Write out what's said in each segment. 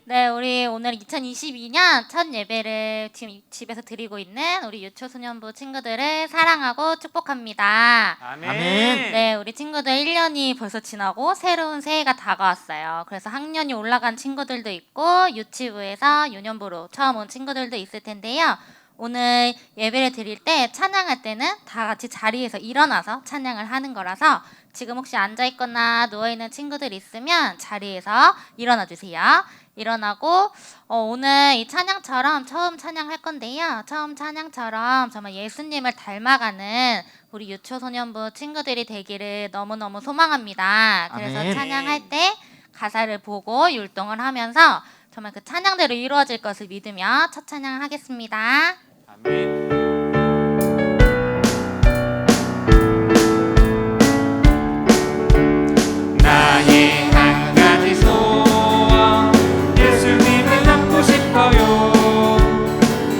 네, 우리 오늘 2022년 첫 예배를 지금 집에서 드리고 있는 우리 유초소년부 친구들을 사랑하고 축복합니다. 아멘. 아멘. 네, 우리 친구들 1년이 벌써 지나고 새로운 새해가 다가왔어요. 그래서 학년이 올라간 친구들도 있고 유치부에서 유년부로 처음 온 친구들도 있을 텐데요. 오늘 예배를 드릴 때 찬양할 때는 다 같이 자리에서 일어나서 찬양을 하는 거라서 지금 혹시 앉아있거나 누워있는 친구들 있으면 자리에서 일어나 주세요. 일어나고 오늘 이 찬양처럼 처음 찬양할 건데요. 처음 찬양처럼 정말 예수님을 닮아가는 우리 유초소년부 친구들이 되기를 너무너무 소망합니다. 그래서 아멘. 찬양할 때 가사를 보고 율동을 하면서 정말 그 찬양대로 이루어질 것을 믿으며 첫 찬양을 하겠습니다. 아멘. 나의 한 가지 소원 예수님을 닮고 싶어요.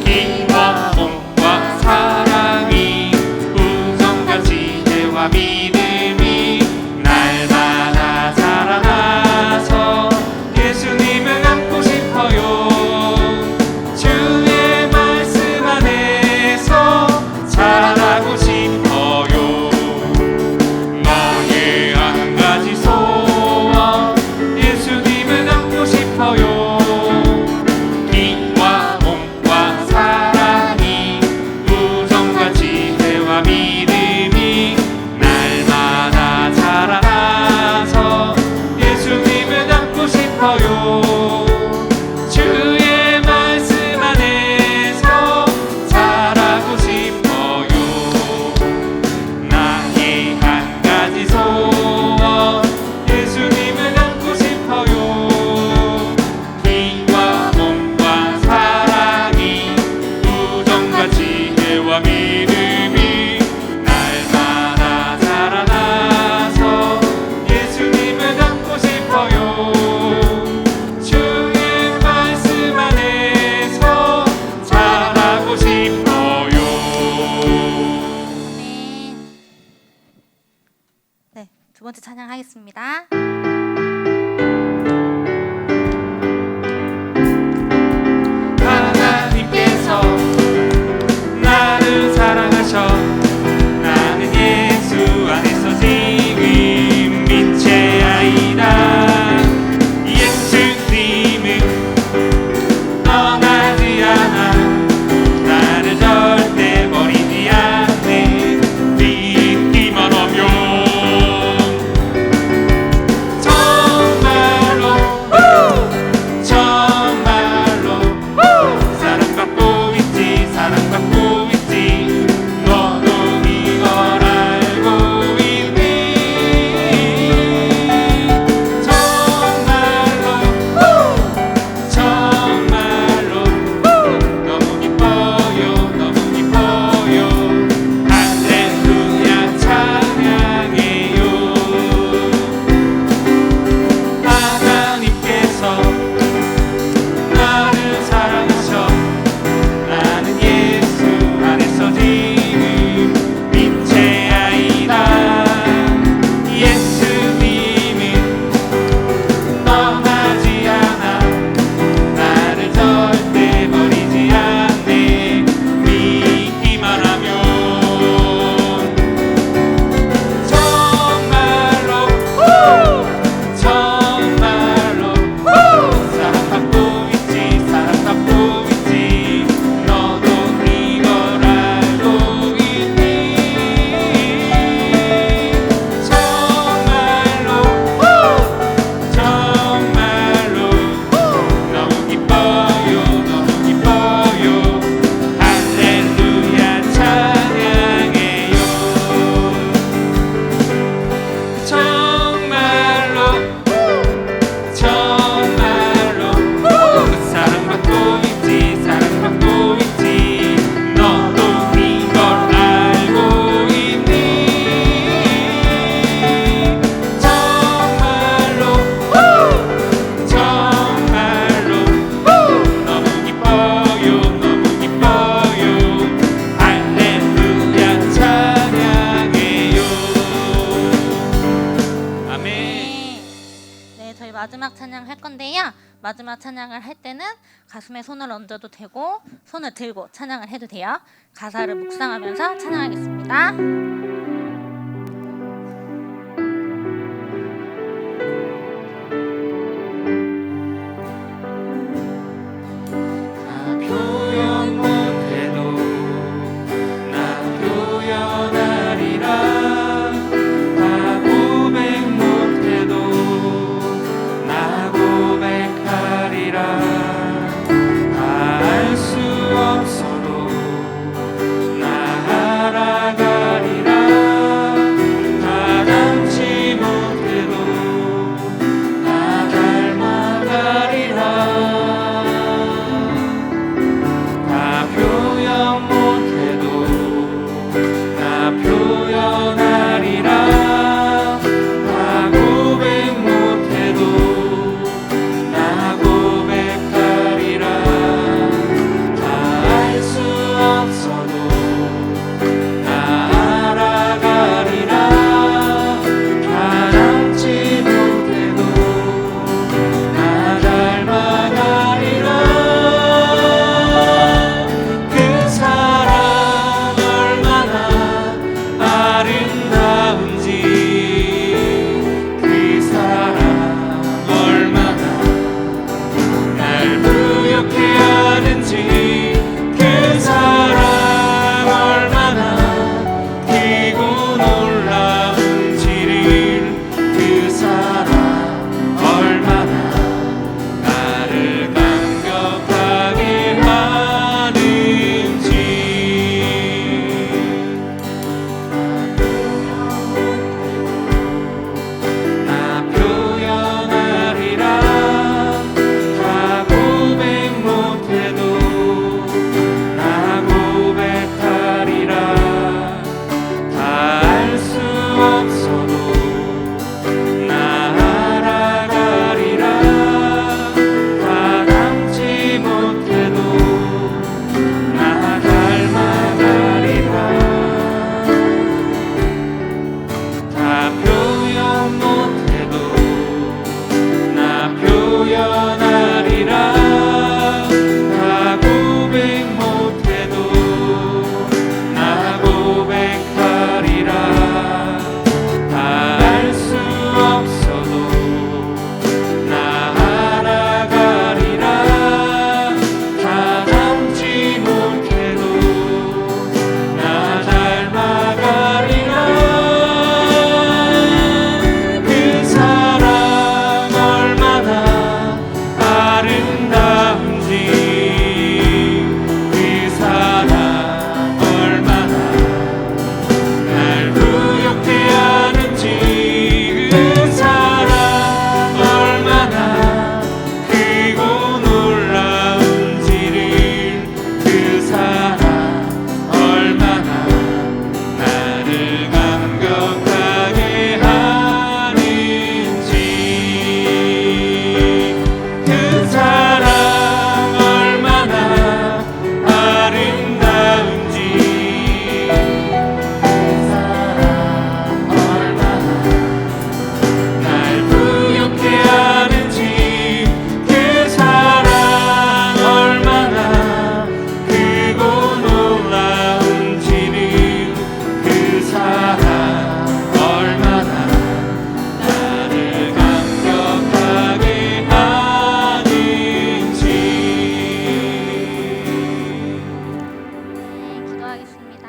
기와 몸과 사랑이 우정과 지혜와 믿음이 날마다 자라나서 예수님을 닮고 싶어요. 주의 말씀 안에서 자라고 싶어요. 나의 한 가지 소원 예수님을 닮고 싶어요. 기와 몸과 사랑이 우정과 지혜와 믿음이 날마다 자라나서 예수님을 닮고 싶어요. 주의 말씀 안에서 자라고 싶어요. 나의 한 가지 소원 예수님을 닮고 싶어요. 기와 몸과 사랑이 우정과 지혜와 믿음이 날마다 자라나서 예수님을 닮고 싶어요. 주의 말씀 안에서 자라고 싶어요. 네, 두 번째 찬양하겠습니다. 하나님께서 나를 사랑하셔 나는 예수 안에서 지금 빛의아이다. 예수님은 떠나지 않아 나를 절대 버리지 않네. 믿기만 하면 마지막 찬양을 할 때는 가슴에 손을 얹어도 되고 손을 들고 찬양을 해도 돼요. 가사를 묵상하면서 찬양하겠습니다. 표현 못해도 나 표현하리라. 나 고백 못해도 나 고백하리라. 다 알 수 없어도 나 알아가리라. 다 닮지 못해도 나 닮아가리라. 나 표현 못해도 나 표현하리라. 나 고백 못해도 나 고백하리라. 다 알 수 없어도 나 알아가리라. 다 닮지 못해도 나 닮아가리라. 그 사랑 얼마나 아름다운지, 그 사랑 얼마나 날 부욕해 하는지, 그 사랑 얼마나 크고 놀라운지를, 그 사랑 얼마나 나를 감격하게 하는지. 나 표현하리라. 다 고백 못해도 나 고백하리라. 다 알 수 없어도 나 알아가리라. 다 닮지 못해도 나 닮아가리라. 다 표현 못해도 나 표현하리라. 다 고백 못해도 나 고백하리라. 다 알 수 없어도 나 알아가리라. 다 닮지 못해도 나 닮아가리라. 그 사랑 얼마나 아름다운지, 그 사랑 얼마나 날 부욕해 하는지, 그 사랑 얼마나 크고 놀라운지를, 그 사랑 얼마나 나를 감격하게 하는지, 그 사랑 얼마나 아름다운지, 그 사랑 얼마나 날 부욕해 하는지, 그 사랑 얼마나 크고 놀라운지를, 그 사랑 얼마나 나를 감격하게 하는지. 네, 기도하겠습니다.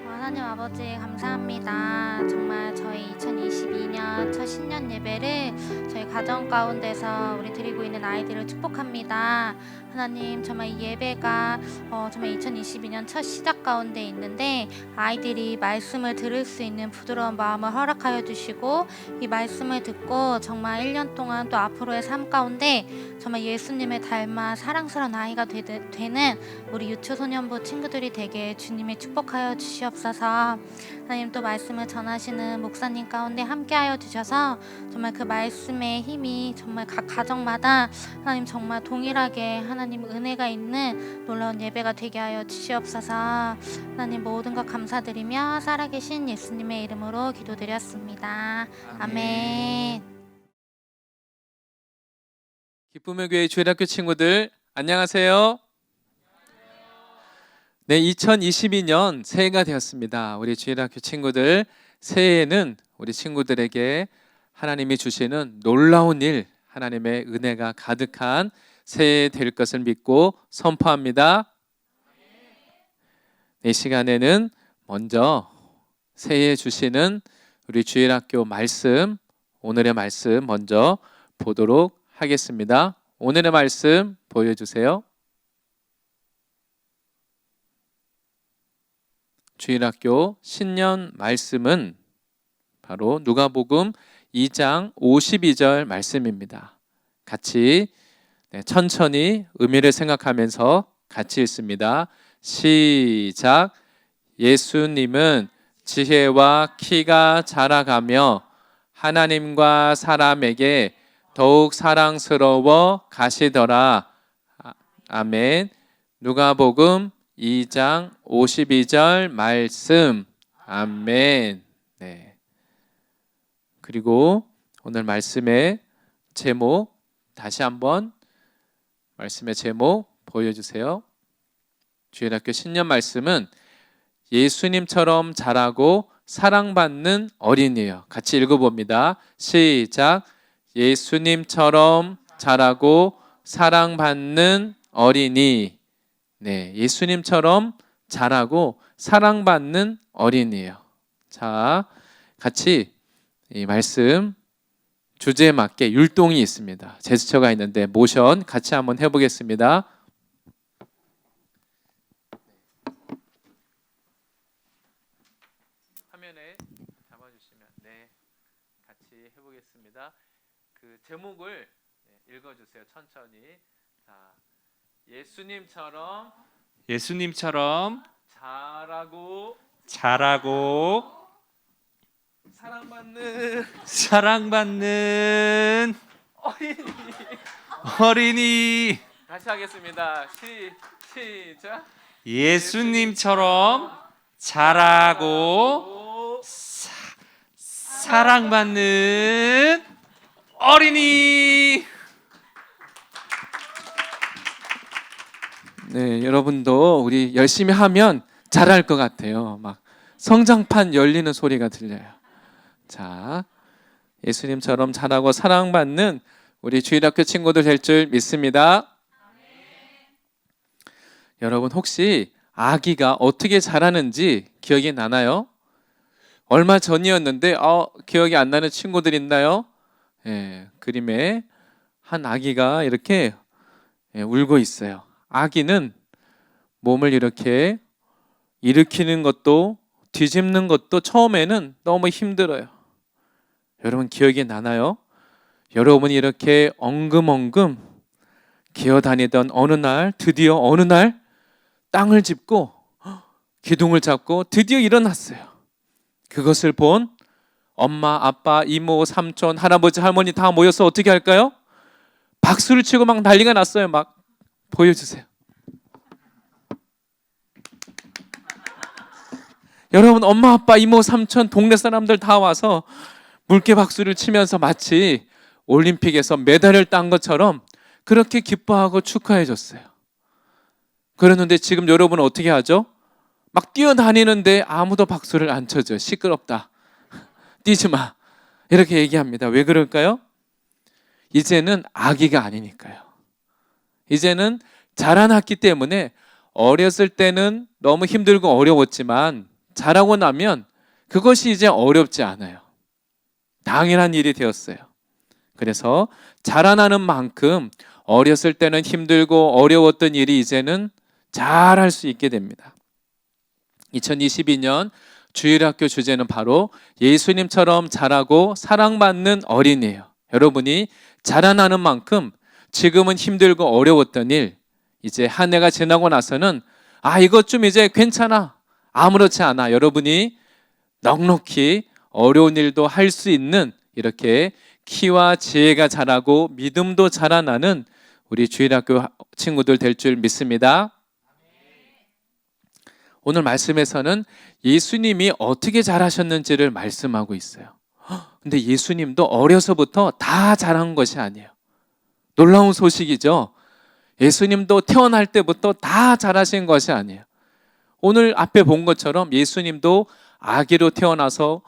하나님 아버지 감사합니다. 정말 저희 2022년 첫 신년 예배를 저희 가정 가운데서 우리 드리고 있는 아이들을 축복합니다. 하나님 정말 이 예배가 정말 2022년 첫 시작 가운데 있는데 아이들이 말씀을 들을 수 있는 부드러운 마음을 허락하여 주시고 이 말씀을 듣고 정말 1년 동안 또 앞으로의 삶 가운데 정말 예수님을 닮아 사랑스러운 아이가 되는 우리 유초소년부 친구들이 되게 주님이 축복하여 주시옵소서. 하나님 또 말씀을 전하시는 목사님 가운데 함께하여 주셔서 정말 그 말씀의 힘이 정말 각 가정마다 하나님 정말 동일하게 하나님 은혜가 있는 놀라운 예배가 되게 하여 주시옵소서. 하나님 모든 것 감사드리며 살아계신 예수님의 이름으로 기도드렸습니다. 아멘. 기쁨의 교회 주일학교 친구들 안녕하세요. 네, 2022년 새해가 되었습니다. 우리 주일학교 친구들, 새해에는 우리 친구들에게 하나님이 주시는 놀라운 일, 하나님의 은혜가 가득한 새해 될 것을 믿고 선포합니다. 이 시간에는 먼저 새해 주시는 우리 주일학교 말씀, 오늘의 말씀 먼저 보도록 하겠습니다. 오늘의 말씀 보여주세요. 주일학교 신년 말씀은 바로 누가복음 2장 52절 말씀입니다. 같이 천천히 의미를 생각하면서 같이 읽습니다. 시작. 예수님은 지혜와 키가 자라가며 하나님과 사람에게 더욱 사랑스러워 가시더라. 아멘. 누가복음 2장 52절 말씀. 아멘. 네. 그리고 오늘 말씀의 제목 다시 한번 말씀의 제목 보여주세요. 주일학교 신년 말씀은 예수님처럼 자라고 사랑받는 어린이에요. 같이 읽어봅니다. 시작. 예수님처럼 자라고 사랑받는 어린이. 네, 예수님처럼 자라고 사랑받는 어린이에요. 자, 같이 이 말씀 주제에 맞게 율동이 있습니다. 제스처가 있는데 모션 같이 한번 해보겠습니다. 화면에 잡아주시면 네, 같이 해보겠습니다. 그 제목을 읽어주세요. 천천히. 자, 예수님처럼 자라고 사랑받는 어린이. 다시 하겠습니다. 시작. 예수님처럼 자라고 사랑받는 어린이. 네, 여러분도 우리 열심히 하면 잘할 것 같아요. 막 성장판 열리는 소리가 들려요. 자, 예수님처럼 자라고 사랑받는 우리 주일학교 친구들 될 줄 믿습니다. 여러분 혹시 아기가 어떻게 자라는지 기억이 나나요? 얼마 전이었는데 기억이 안 나는 친구들 있나요? 그림에 한 아기가 이렇게 울고 있어요. 아기는 몸을 이렇게 일으키는 것도 뒤집는 것도 처음에는 너무 힘들어요. 여러분 기억이 나나요? 여러분이 이렇게 엉금엉금 기어다니던 드디어 어느 날 땅을 짚고 기둥을 잡고 드디어 일어났어요. 그것을 본 엄마, 아빠, 이모, 삼촌, 할아버지, 할머니 다 모여서 어떻게 할까요? 박수를 치고 막 난리가 났어요. 막 보여주세요. 여러분 엄마, 아빠, 이모, 삼촌, 동네 사람들 다 와서 물개 박수를 치면서 마치 올림픽에서 메달을 딴 것처럼 그렇게 기뻐하고 축하해 줬어요. 그랬는데 지금 여러분은 어떻게 하죠? 막 뛰어다니는데 아무도 박수를 안 쳐줘요. 시끄럽다. 뛰지 마. 이렇게 얘기합니다. 왜 그럴까요? 이제는 아기가 아니니까요. 이제는 자라났기 때문에 어렸을 때는 너무 힘들고 어려웠지만 자라고 나면 그것이 이제 어렵지 않아요. 당연한 일이 되었어요. 그래서 자라나는 만큼 어렸을 때는 힘들고 어려웠던 일이 이제는 잘할 수 있게 됩니다. 2022년 주일학교 주제는 바로 예수님처럼 자라고 사랑받는 어린이에요. 여러분이 자라나는 만큼 지금은 힘들고 어려웠던 일, 이제 한 해가 지나고 나서는 이것 좀 이제 괜찮아, 아무렇지 않아. 여러분이 넉넉히 어려운 일도 할 수 있는 이렇게 키와 지혜가 자라고 믿음도 자라나는 우리 주일학교 친구들 될 줄 믿습니다. 오늘 말씀에서는 예수님이 어떻게 자라셨는지를 말씀하고 있어요. 근데 예수님도 어려서부터 다 자란 것이 아니에요. 놀라운 소식이죠. 예수님도 태어날 때부터 다 잘하신 것이 아니에요. 오늘 앞에 본 것처럼 예수님도 아기로 태어나서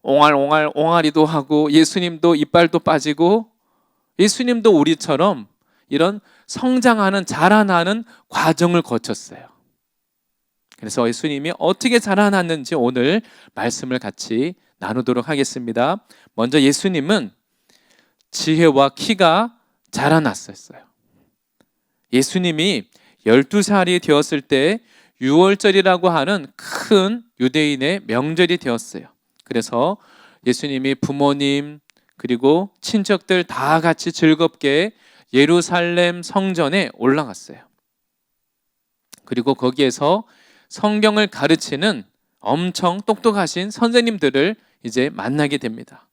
옹알옹알 옹알이도 하고, 예수님도 이빨도 빠지고, 예수님도 우리처럼 이런 성장하는, 자라나는 과정을 거쳤어요. 그래서 예수님이 어떻게 자라났는지 오늘 말씀을 같이 나누도록 하겠습니다. 먼저 예수님은 지혜와 키가 자라났었어요. 예수님이 12살이 되었을 때 유월절이라고 하는 큰 유대인의 명절이 되었어요. 그래서 예수님이 부모님 그리고 친척들 다 같이 즐겁게 예루살렘 성전에 올라갔어요. 그리고 거기에서 성경을 가르치는 엄청 똑똑하신 선생님들을 이제 만나게 됩니다.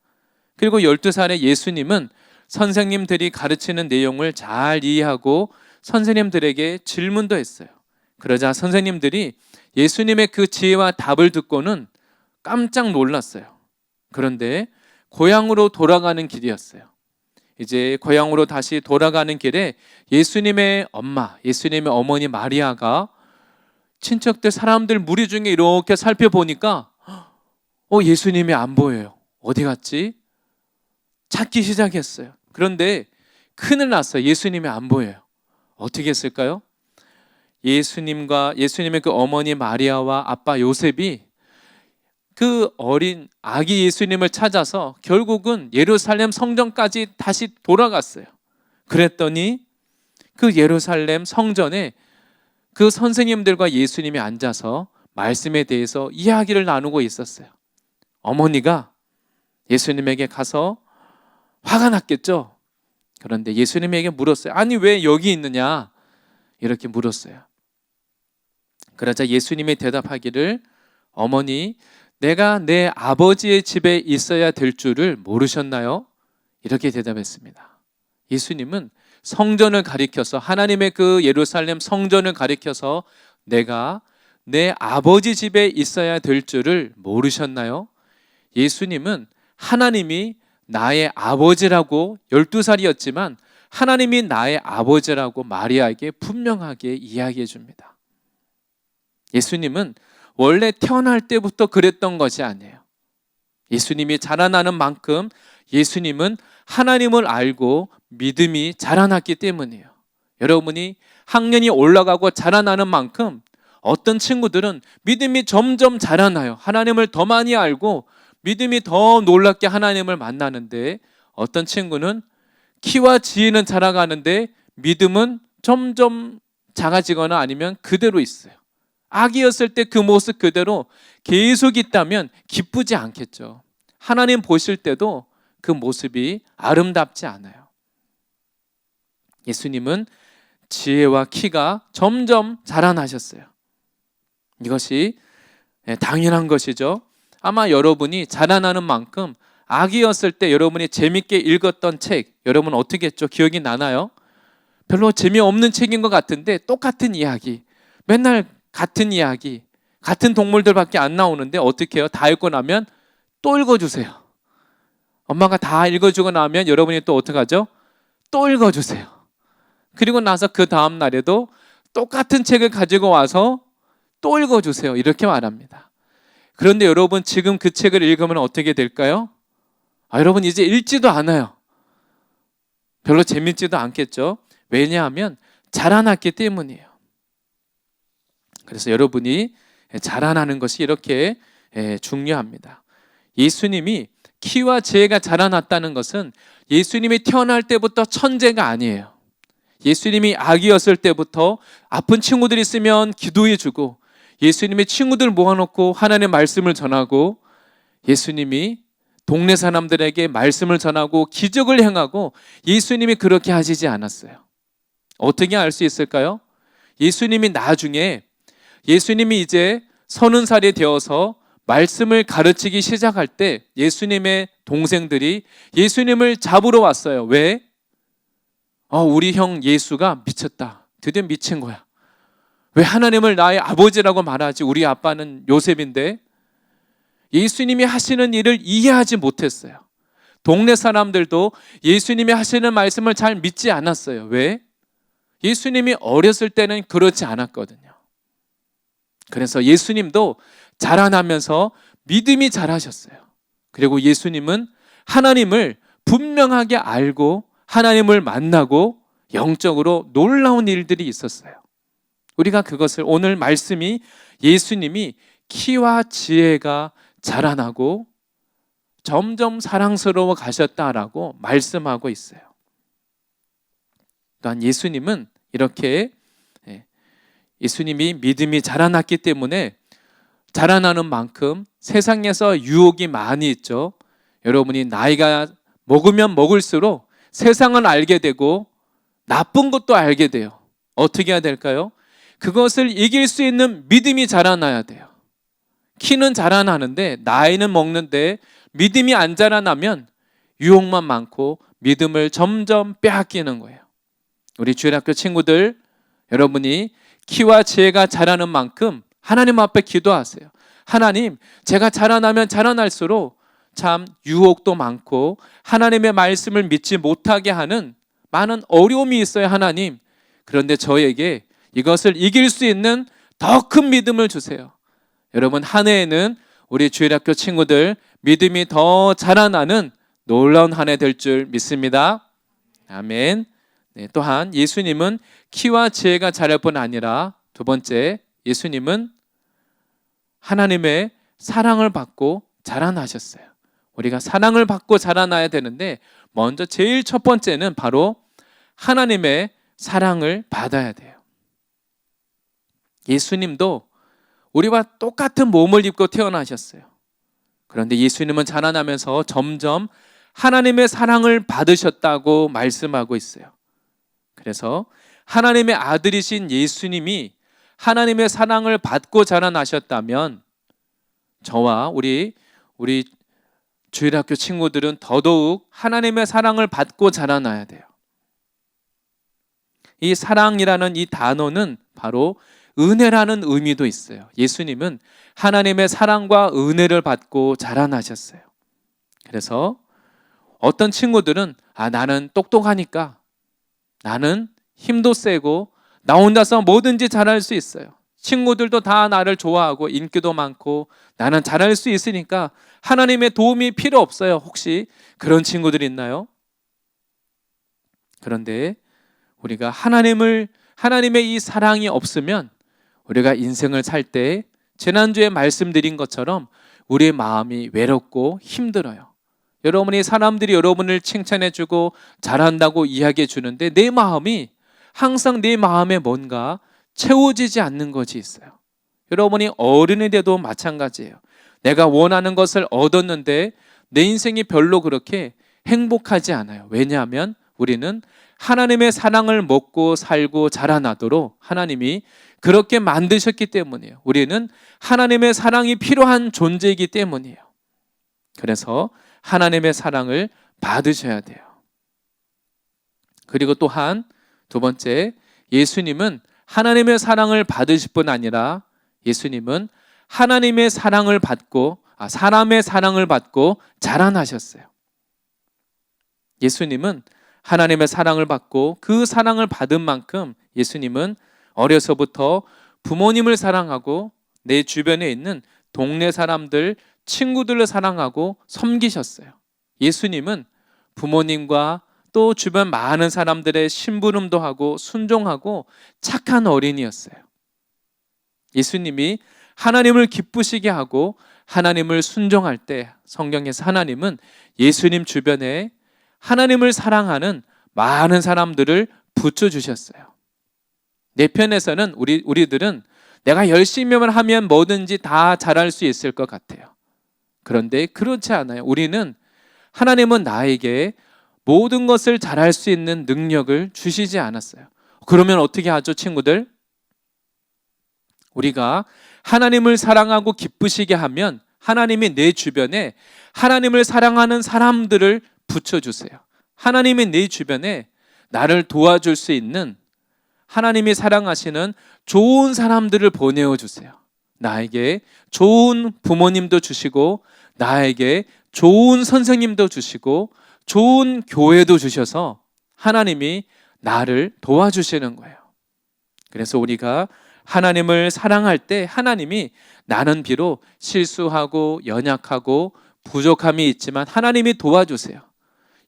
그리고 12살의 예수님은 선생님들이 가르치는 내용을 잘 이해하고 선생님들에게 질문도 했어요. 그러자 선생님들이 예수님의 그 지혜와 답을 듣고는 깜짝 놀랐어요. 그런데 고향으로 돌아가는 길이었어요. 이제 고향으로 다시 돌아가는 길에 예수님의 엄마, 예수님의 어머니 마리아가 친척들, 사람들 무리 중에 이렇게 살펴보니까 예수님이 안 보여요. 어디 갔지? 찾기 시작했어요. 그런데 큰일 났어요. 예수님이 안 보여요. 어떻게 했을까요? 예수님의 그 어머니 마리아와 아빠 요셉이 그 어린 아기 예수님을 찾아서 결국은 예루살렘 성전까지 다시 돌아갔어요. 그랬더니 그 예루살렘 성전에 그 선생님들과 예수님이 앉아서 말씀에 대해서 이야기를 나누고 있었어요. 어머니가 예수님에게 가서 화가 났겠죠. 그런데 예수님에게 물었어요. 아니 왜 여기 있느냐? 이렇게 물었어요. 그러자 예수님이 대답하기를, 어머니, 내가 내 아버지의 집에 있어야 될 줄을 모르셨나요? 이렇게 대답했습니다. 예수님은 성전을 가리켜서, 하나님의 그 예루살렘 성전을 가리켜서 내가 내 아버지 집에 있어야 될 줄을 모르셨나요? 예수님은 하나님이 나의 아버지라고, 12살이었지만 하나님이 나의 아버지라고 마리아에게 분명하게 이야기해 줍니다. 예수님은 원래 태어날 때부터 그랬던 것이 아니에요. 예수님이 자라나는 만큼 예수님은 하나님을 알고 믿음이 자라났기 때문이에요. 여러분이 학년이 올라가고 자라나는 만큼 어떤 친구들은 믿음이 점점 자라나요. 하나님을 더 많이 알고 믿음이 더 놀랍게 하나님을 만나는데, 어떤 친구는 키와 지혜는 자라가는데 믿음은 점점 작아지거나 아니면 그대로 있어요. 아기였을 때 그 모습 그대로 계속 있다면 기쁘지 않겠죠. 하나님 보실 때도 그 모습이 아름답지 않아요. 예수님은 지혜와 키가 점점 자라나셨어요. 이것이 당연한 것이죠. 아마 여러분이 자라나는 만큼 아기였을 때 여러분이 재밌게 읽었던 책, 여러분 어떻게 했죠? 기억이 나나요? 별로 재미없는 책인 것 같은데 똑같은 이야기, 맨날 같은 이야기, 같은 동물들밖에 안 나오는데 어떻게 해요? 다 읽고 나면 또 읽어주세요. 엄마가 다 읽어주고 나면 여러분이 또 어떻게 하죠? 또 읽어주세요. 그리고 나서 그 다음 날에도 똑같은 책을 가지고 와서 또 읽어주세요. 이렇게 말합니다. 그런데 여러분 지금 그 책을 읽으면 어떻게 될까요? 여러분 이제 읽지도 않아요. 별로 재밌지도 않겠죠. 왜냐하면 자라났기 때문이에요. 그래서 여러분이 자라나는 것이 이렇게 중요합니다. 예수님이 키와 지혜가 자라났다는 것은 예수님이 태어날 때부터 천재가 아니에요. 예수님이 아기였을 때부터 아픈 친구들 있으면 기도해주고, 예수님의 친구들 모아놓고 하나님의 말씀을 전하고, 예수님이 동네 사람들에게 말씀을 전하고 기적을 행하고, 예수님이 그렇게 하시지 않았어요. 어떻게 알 수 있을까요? 예수님이 나중에, 예수님이 이제 30살이 되어서 말씀을 가르치기 시작할 때 예수님의 동생들이 예수님을 잡으러 왔어요. 왜? 우리 형 예수가 미쳤다. 드디어 미친 거야. 왜 하나님을 나의 아버지라고 말하지? 우리 아빠는 요셉인데. 예수님이 하시는 일을 이해하지 못했어요. 동네 사람들도 예수님이 하시는 말씀을 잘 믿지 않았어요. 왜? 예수님이 어렸을 때는 그렇지 않았거든요. 그래서 예수님도 자라나면서 믿음이 자라셨어요. 그리고 예수님은 하나님을 분명하게 알고 하나님을 만나고 영적으로 놀라운 일들이 있었어요. 우리가 그것을 오늘 말씀이 예수님이 키와 지혜가 자라나고 점점 사랑스러워 가셨다라고 말씀하고 있어요. 또한 예수님은 이렇게 예수님이 믿음이 자라났기 때문에 자라나는 만큼 세상에서 유혹이 많이 있죠. 여러분이 나이가 먹으면 먹을수록 세상을 알게 되고 나쁜 것도 알게 돼요. 어떻게 해야 될까요? 그것을 이길 수 있는 믿음이 자라나야 돼요. 키는 자라나는데 나이는 먹는데 믿음이 안 자라나면 유혹만 많고 믿음을 점점 빼앗기는 거예요. 우리 주일학교 친구들, 여러분이 키와 지혜가 자라는 만큼 하나님 앞에 기도하세요. 하나님, 제가 자라나면 자라날수록 참 유혹도 많고 하나님의 말씀을 믿지 못하게 하는 많은 어려움이 있어요. 하나님, 그런데 저에게 이것을 이길 수 있는 더 큰 믿음을 주세요. 여러분, 한 해에는 우리 주일학교 친구들 믿음이 더 자라나는 놀라운 한 해 될 줄 믿습니다. 아멘. 네, 또한 예수님은 키와 지혜가 자랄 뿐 아니라 두 번째, 예수님은 하나님의 사랑을 받고 자라나셨어요. 우리가 사랑을 받고 자라나야 되는데 먼저 제일 첫 번째는 바로 하나님의 사랑을 받아야 돼요. 예수님도 우리와 똑같은 몸을 입고 태어나셨어요. 그런데 예수님은 자라나면서 점점 하나님의 사랑을 받으셨다고 말씀하고 있어요. 그래서 하나님의 아들이신 예수님이 하나님의 사랑을 받고 자라나셨다면 저와 우리 주일학교 친구들은 더더욱 하나님의 사랑을 받고 자라나야 돼요. 이 사랑이라는 이 단어는 바로 은혜라는 의미도 있어요. 예수님은 하나님의 사랑과 은혜를 받고 자라나셨어요. 그래서 어떤 친구들은 나는 똑똑하니까, 나는 힘도 세고 나 혼자서 뭐든지 잘할 수 있어요. 친구들도 다 나를 좋아하고 인기도 많고 나는 잘할 수 있으니까 하나님의 도움이 필요 없어요. 혹시 그런 친구들 있나요? 그런데 우리가 하나님의 이 사랑이 없으면 우리가 인생을 살 때 지난주에 말씀드린 것처럼 우리의 마음이 외롭고 힘들어요. 여러분이 사람들이 여러분을 칭찬해주고 잘한다고 이야기해 주는데 내 마음이 항상 내 마음에 뭔가 채워지지 않는 것이 있어요. 여러분이 어른이 돼도 마찬가지예요. 내가 원하는 것을 얻었는데 내 인생이 별로 그렇게 행복하지 않아요. 왜냐하면 우리는 하나님의 사랑을 먹고 살고 자라나도록 하나님이 그렇게 만드셨기 때문이에요. 우리는 하나님의 사랑이 필요한 존재이기 때문이에요. 그래서 하나님의 사랑을 받으셔야 돼요. 그리고 또한 두 번째, 예수님은 하나님의 사랑을 받으실 뿐 아니라 예수님은 하나님의 사랑을 받고 사람의 사랑을 받고 자라나셨어요. 예수님은 하나님의 사랑을 받고 그 사랑을 받은 만큼 예수님은 어려서부터 부모님을 사랑하고 내 주변에 있는 동네 사람들, 친구들을 사랑하고 섬기셨어요. 예수님은 부모님과 또 주변 많은 사람들의 심부름도 하고 순종하고 착한 어린이였어요. 예수님이 하나님을 기쁘시게 하고 하나님을 순종할 때 성경에서 하나님은 예수님 주변에 하나님을 사랑하는 많은 사람들을 붙여주셨어요. 내 편에서는 우리들은 내가 열심히만 하면 뭐든지 다 잘할 수 있을 것 같아요. 그런데 그렇지 않아요. 하나님은 나에게 모든 것을 잘할 수 있는 능력을 주시지 않았어요. 그러면 어떻게 하죠, 친구들? 우리가 하나님을 사랑하고 기쁘시게 하면 하나님이 내 주변에 하나님을 사랑하는 사람들을 붙여주세요. 하나님이 내 주변에 나를 도와줄 수 있는 하나님이 사랑하시는 좋은 사람들을 보내어 주세요. 나에게 좋은 부모님도 주시고 나에게 좋은 선생님도 주시고 좋은 교회도 주셔서 하나님이 나를 도와주시는 거예요. 그래서 우리가 하나님을 사랑할 때 하나님이 나는 비록 실수하고 연약하고 부족함이 있지만 하나님이 도와주세요.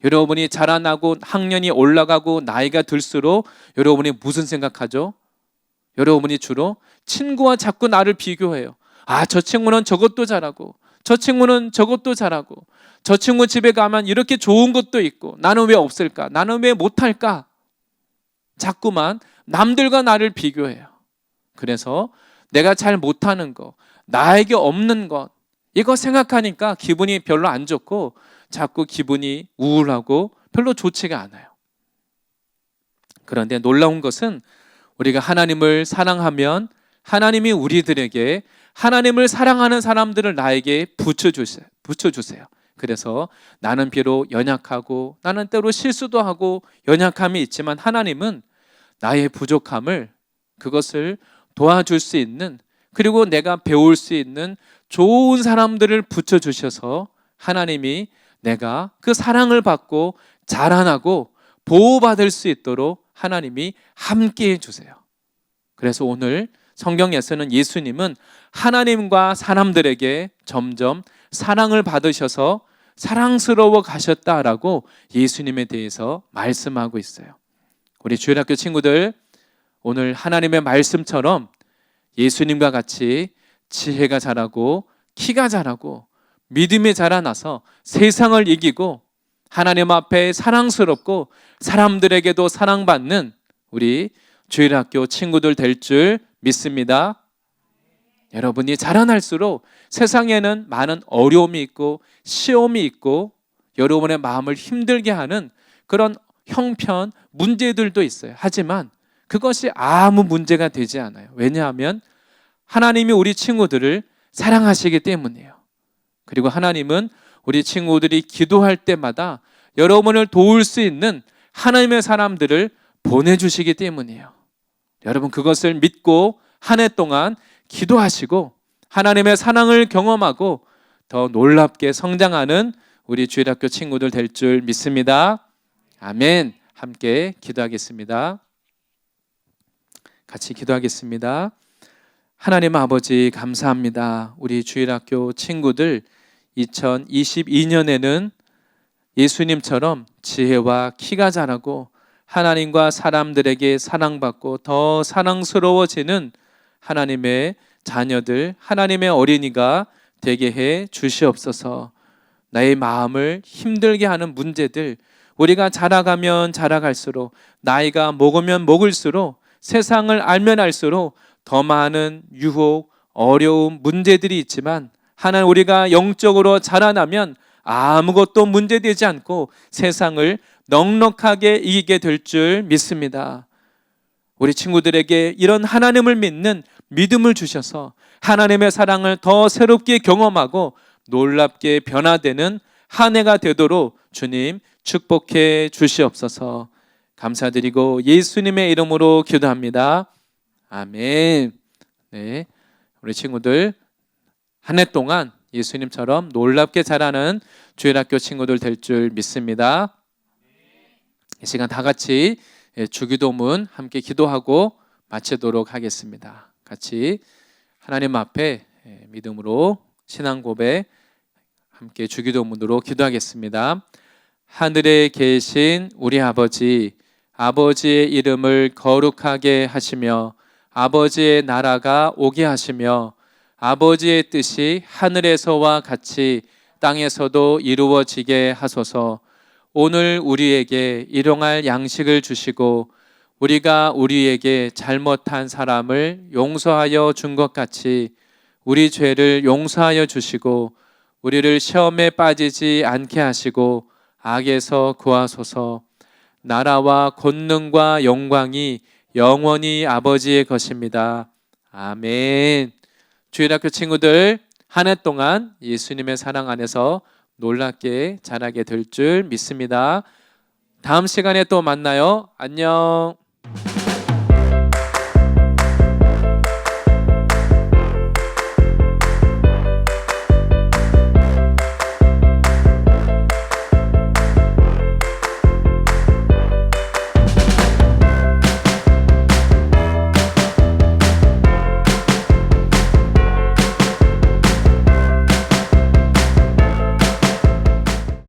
여러분이 자라나고 학년이 올라가고 나이가 들수록 여러분이 무슨 생각하죠? 여러분이 주로 친구와 자꾸 나를 비교해요. 아, 저 친구는 저것도 잘하고 저 친구는 저것도 잘하고 저 친구 집에 가면 이렇게 좋은 것도 있고 나는 왜 없을까? 나는 왜 못할까? 자꾸만 남들과 나를 비교해요. 그래서 내가 잘 못하는 거, 나에게 없는 것, 이거 생각하니까 기분이 별로 안 좋고 자꾸 기분이 우울하고 별로 좋지가 않아요. 그런데 놀라운 것은 우리가 하나님을 사랑하면 하나님이 우리들에게 하나님을 사랑하는 사람들을 나에게 붙여주세요. 그래서 나는 비록 연약하고 나는 때로 실수도 하고 연약함이 있지만 하나님은 나의 부족함을 그것을 도와줄 수 있는 그리고 내가 배울 수 있는 좋은 사람들을 붙여주셔서 하나님이 내가 그 사랑을 받고 자라나고 보호받을 수 있도록 하나님이 함께해 주세요. 그래서 오늘 성경에서는 예수님은 하나님과 사람들에게 점점 사랑을 받으셔서 사랑스러워 가셨다라고 예수님에 대해서 말씀하고 있어요. 우리 주일학교 친구들, 오늘 하나님의 말씀처럼 예수님과 같이 지혜가 자라고 키가 자라고 믿음이 자라나서 세상을 이기고 하나님 앞에 사랑스럽고 사람들에게도 사랑받는 우리 주일학교 친구들 될 줄 믿습니다. 여러분이 자라날수록 세상에는 많은 어려움이 있고 시험이 있고 여러분의 마음을 힘들게 하는 그런 형편, 문제들도 있어요. 하지만 그것이 아무 문제가 되지 않아요. 왜냐하면 하나님이 우리 친구들을 사랑하시기 때문이에요. 그리고 하나님은 우리 친구들이 기도할 때마다 여러분을 도울 수 있는 하나님의 사람들을 보내주시기 때문이에요. 여러분 그것을 믿고 한 해 동안 기도하시고 하나님의 사랑을 경험하고 더 놀랍게 성장하는 우리 주일학교 친구들 될 줄 믿습니다. 아멘. 함께 기도하겠습니다. 같이 기도하겠습니다. 하나님 아버지 감사합니다. 우리 주일학교 친구들 2022년에는 예수님처럼 지혜와 키가 자라고 하나님과 사람들에게 사랑받고 더 사랑스러워지는 하나님의 자녀들, 하나님의 어린이가 되게 해 주시옵소서. 나의 마음을 힘들게 하는 문제들, 우리가 자라가면 자라갈수록 나이가 먹으면 먹을수록 세상을 알면 알수록 더 많은 유혹, 어려움, 문제들이 있지만 하나님 우리가 영적으로 자라나면 아무것도 문제되지 않고 세상을 넉넉하게 이기게 될 줄 믿습니다. 우리 친구들에게 이런 하나님을 믿는 믿음을 주셔서 하나님의 사랑을 더 새롭게 경험하고 놀랍게 변화되는 한 해가 되도록 주님 축복해 주시옵소서. 감사드리고 예수님의 이름으로 기도합니다. 아멘. 네, 우리 친구들 한 해 동안 예수님처럼 놀랍게 자라는 주일학교 친구들 될 줄 믿습니다. 이 시간 다 같이 주기도문 함께 기도하고 마치도록 하겠습니다. 같이 하나님 앞에 믿음으로 신앙 고백 함께 주기도문으로 기도하겠습니다. 하늘에 계신 우리 아버지, 아버지의 이름을 거룩하게 하시며 아버지의 나라가 오게 하시며 아버지의 뜻이 하늘에서와 같이 땅에서도 이루어지게 하소서. 오늘 우리에게 일용할 양식을 주시고 우리가 우리에게 잘못한 사람을 용서하여 준 것 같이 우리 죄를 용서하여 주시고 우리를 시험에 빠지지 않게 하시고 악에서 구하소서. 나라와 권능과 영광이 영원히 아버지의 것입니다. 아멘. 주일학교 친구들 한 해 동안 예수님의 사랑 안에서 놀랍게 자라게 될 줄 믿습니다. 다음 시간에 또 만나요. 안녕.